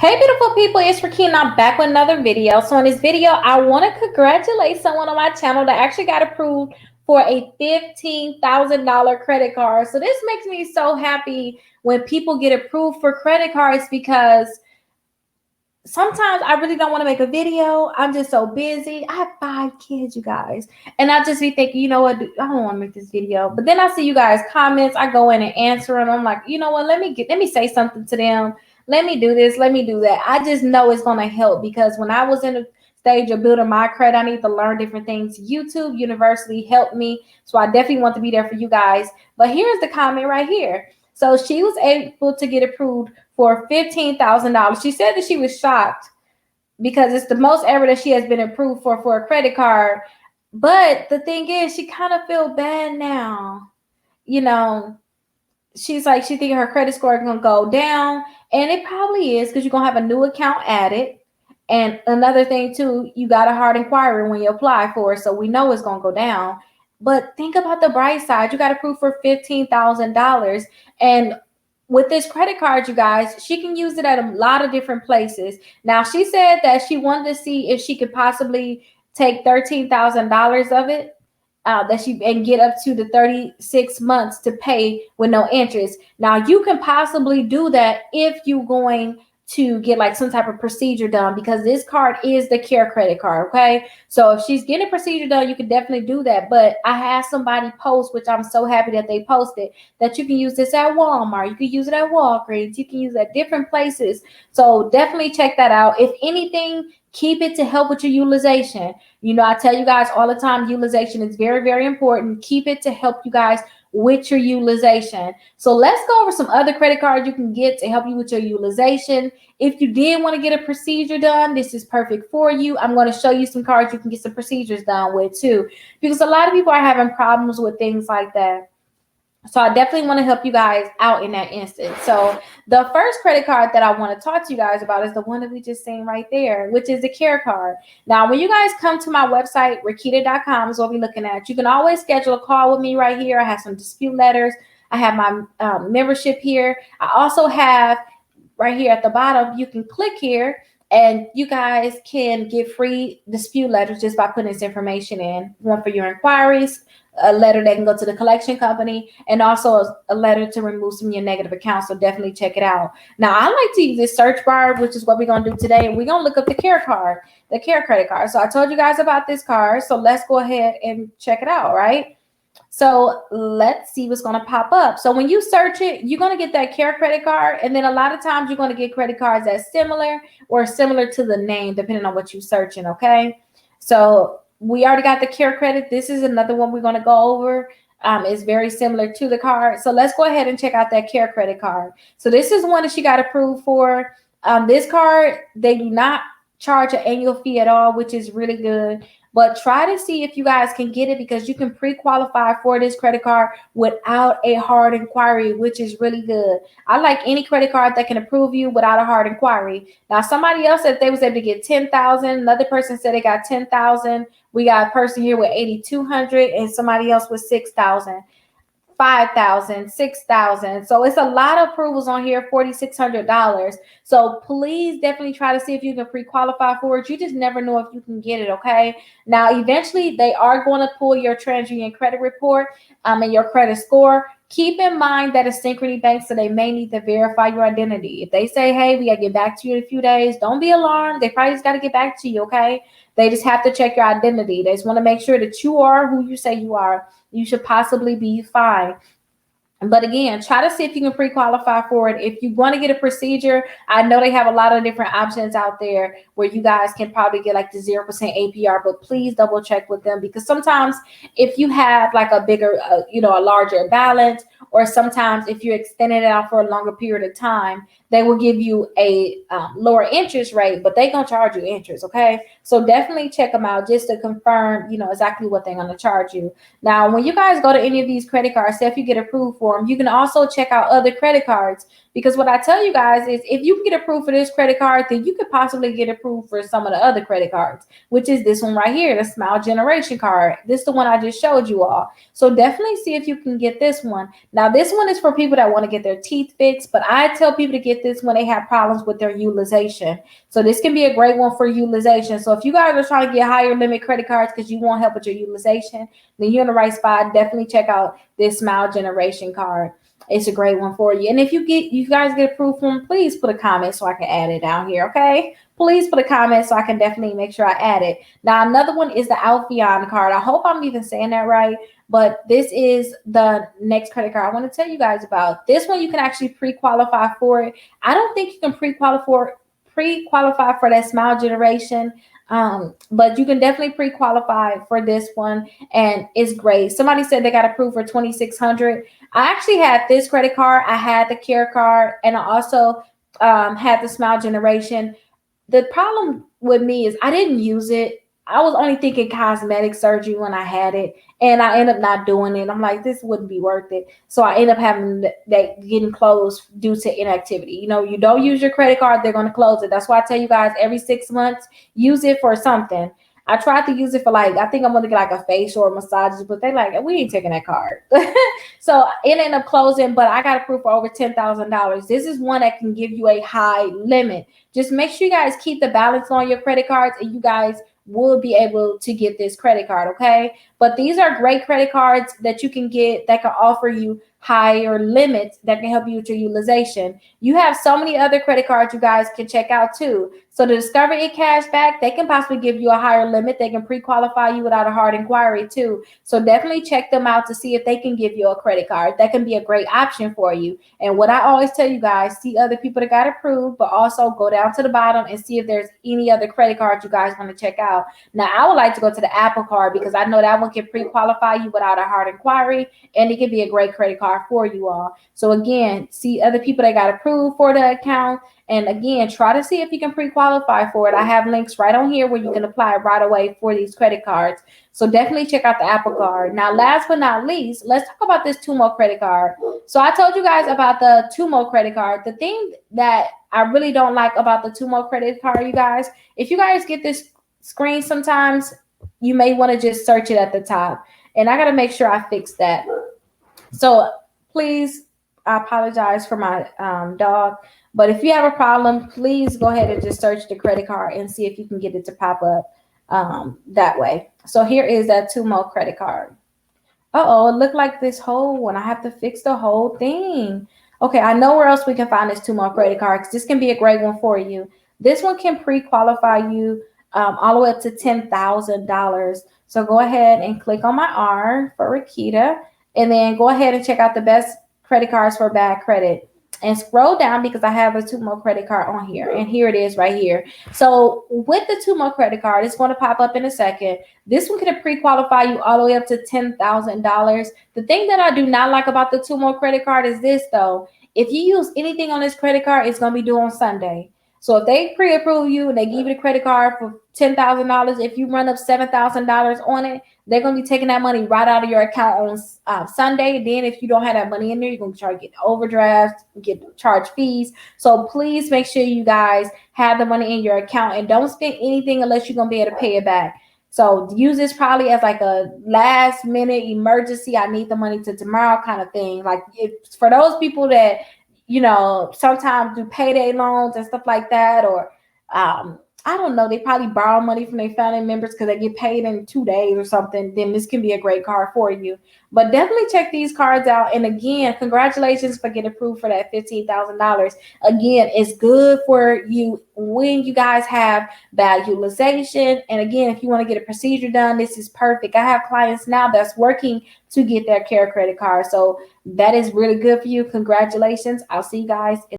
Hey beautiful people, it's Rickita and I'm back with another video. So in this video, I want to congratulate someone on my channel that actually got approved for a $15,000 credit card. So this makes me so happy when people get approved for credit cards because sometimes I really don't want to make a video. I'm just so busy. I have 5 kids, you guys. And I just be thinking, you know what, I don't want to make this video. But then I see you guys comments. I go in and answer them. I'm like, you know what, let me say something to them. Let me do this. Let me do that. I just know it's going to help because when I was in the stage of building my credit, I need to learn different things. YouTube University helped me. So I definitely want to be there for you guys. But here's the comment right here. So she was able to get approved for $15,000. She said that she was shocked because it's the most ever that she has been approved for a credit card. But the thing is, she kind of feel bad now. You know, she's like, she thinking her credit score is going to go down. And it probably is because you're going to have a new account added. And another thing, too, you got a hard inquiry when you apply for it. So we know it's going to go down. But think about the bright side. You got approved for $15,000. And with this credit card, you guys, she can use it at a lot of different places. Now, she said that she wanted to see if she could possibly take $13,000 of it, that she and get up to the 36 months to pay with no interest. Now, you can possibly do that if you're going to get like some type of procedure done because this card is the care credit card. Okay, so if she's getting a procedure done, you can definitely do that. But I had somebody post, which I'm so happy that they posted, that you can use this at Walmart, you can use it at Walgreens, you can use it at different places. So definitely check that out. If anything, keep it to help with your utilization. You know, I tell you guys all the time, utilization is very, very important. Keep it to help you guys with your utilization. So let's go over some other credit cards you can get to help you with your utilization. If you did want to get a procedure done, this is perfect for you. I'm going to show you some cards you can get some procedures done with too, because a lot of people are having problems with things like that. So I definitely want to help you guys out in that instance. So the first credit card that I want to talk to you guys about is the one that we just seen right there, which is the care card. Now, when you guys come to my website, Rickita.com is what we're looking at. You can always schedule a call with me right here. I have some dispute letters. I have my membership here. I also have right here at the bottom, you can click here and you guys can get free dispute letters just by putting this information in. One for your inquiries, a letter that can go to the collection company, and also a letter to remove some of your negative accounts. So definitely check it out. Now, I like to use this search bar, which is what we're going to do today. And we're going to look up the care card, the care credit card. So I told you guys about this card. So let's go ahead and check it out, right? So let's see what's going to pop up. So when you search it, you're going to get that care credit card. And then a lot of times you're going to get credit cards that's similar or similar to the name, depending on what you're searching. Okay. So we already got the care credit. This is another one we're going to go over. It's very similar to the card. So let's go ahead and check out that care credit card. So this is one that she got approved for. This card, they do not charge an annual fee at all, which is really good. But try to see if you guys can get it because you can pre-qualify for this credit card without a hard inquiry, which is really good. I like any credit card that can approve you without a hard inquiry. Now, somebody else said they was able to get 10,000. Another person said they got 10,000. We got a person here with 8,200 and somebody else with 6,000. 5,000, 6,000. So it's a lot of approvals on here, $4,600. So please definitely try to see if you can pre-qualify for it. You just never know if you can get it, okay? Now, eventually they are going to pull your TransUnion credit report and your credit score. Keep in mind that it's Synchrony Bank, so they may need to verify your identity. If they say, hey, we got to get back to you in a few days, don't be alarmed. They probably just got to get back to you, okay? They just have to check your identity. They just want to make sure that you are who you say you are. You should possibly be fine. But again, try to see if you can pre-qualify for it. If you want to get a procedure, I know they have a lot of different options out there where you guys can probably get like the 0% APR, but please double check with them because sometimes if you have like a bigger, a larger balance, or sometimes if you're extending it out for a longer period of time, they will give you a lower interest rate, but they're going to charge you interest, okay? So definitely check them out just to confirm, exactly what they're going to charge you. Now, when you guys go to any of these credit cards, say if you get approved for them, you can also check out other credit cards Because what I tell you guys is if you can get approved for this credit card, then you could possibly get approved for some of the other credit cards, which is this one right here, the Smile Generation card. This is the one I just showed you all. So definitely see if you can get this one. Now, this one is for people that want to get their teeth fixed, but I tell people to get this when they have problems with their utilization. So this can be a great one for utilization. So if you guys are trying to get higher limit credit cards because you want help with your utilization, then you're in the right spot. Definitely check out this Smile Generation card. It's a great one for you. And if you guys get approved from, please put a comment so I can add it down here, okay? Please put a comment so I can definitely make sure I add it. Now, another one is the Alpheon card. I hope I'm even saying that right, but this is the next credit card I want to tell you guys about. This one, you can actually pre-qualify for it. I don't think you can pre-qualify for that Smile Generation, but you can definitely pre-qualify for this one, and it's great. Somebody said they got approved for $2,600. I actually had this credit card. I had the Care card, and I also had the Smile Generation. The problem with me is I didn't use it. I was only thinking cosmetic surgery when I had it, and I ended up not doing it. I'm like, this wouldn't be worth it. So I ended up having that getting closed due to inactivity. You know, you don't use your credit card, they're going to close it. That's why I tell you guys every 6 months, use it for something. I tried to use it for I think I'm going to get like a facial or massages, but they like, we ain't taking that card. So it ended up closing, but I got approved for over $10,000. This is one that can give you a high limit. Just make sure you guys keep the balance on your credit cards, and you guys will be able to get this credit card, okay? But these are great credit cards that you can get that can offer you higher limits that can help you with your utilization. You have so many other credit cards you guys can check out too. So the Discover It Cashback, they can possibly give you a higher limit. They can pre-qualify you without a hard inquiry too. So definitely check them out to see if they can give you a credit card. That can be a great option for you. And what I always tell you guys, see other people that got approved, but also go down to the bottom and see if there's any other credit cards you guys want to check out. Now, I would like to go to the Apple card because I know that one can pre-qualify you without a hard inquiry, and it can be a great credit card for you all. So again, see other people that got approved for the account, and again, try to see if you can pre-qualify for it. I have links right on here where you can apply right away for these credit cards. So definitely check out the Apple card. Now, last but not least, let's talk about this Tumo credit card. So I told you guys about the Tumo credit card. The thing that I really don't like about the Tumo credit card, you guys, if you guys get this screen sometimes, you may want to just search it at the top. And I got to make sure I fix that. So please, I apologize for my dog. But if you have a problem, please go ahead and just search the credit card and see if you can get it to pop up that way. So here is that Tumo credit card. Uh-oh, it looked like this whole one. I have to fix the whole thing. Okay, I know where else we can find this Tumo credit card, because this can be a great one for you. This one can pre-qualify you all the way up to $10,000. So go ahead and click on my R for Rickita, and then go ahead and check out the best credit cards for bad credit. And scroll down because I have a Tumo credit card on here. And here it is right here. So with the Tumo credit card, it's going to pop up in a second. This one can pre-qualify you all the way up to $10,000. The thing that I do not like about the Tumo credit card is this, though. If you use anything on this credit card, it's going to be due on Sunday. So if they pre-approve you and they give you the credit card for $10,000, if you run up $7,000 on it, they're going to be taking that money right out of your account on Sunday. Then if you don't have that money in there, you're going to try to get overdrafts, get charged fees. So please make sure you guys have the money in your account and don't spend anything unless you're going to be able to pay it back. So use this probably as like a last minute emergency. I need the money to tomorrow kind of thing. Like if for those people that, you know, sometimes do payday loans and stuff like that, or I don't know, they probably borrow money from their family members because they get paid in 2 days or something, then this can be a great card for you. But definitely check these cards out. And again, congratulations for getting approved for that $15,000. Again, it's good for you when you guys have bad utilization. And again, if you want to get a procedure done, this is perfect. I have clients now that's working to get their Care credit card. So that is really good for you. Congratulations. I'll see you guys in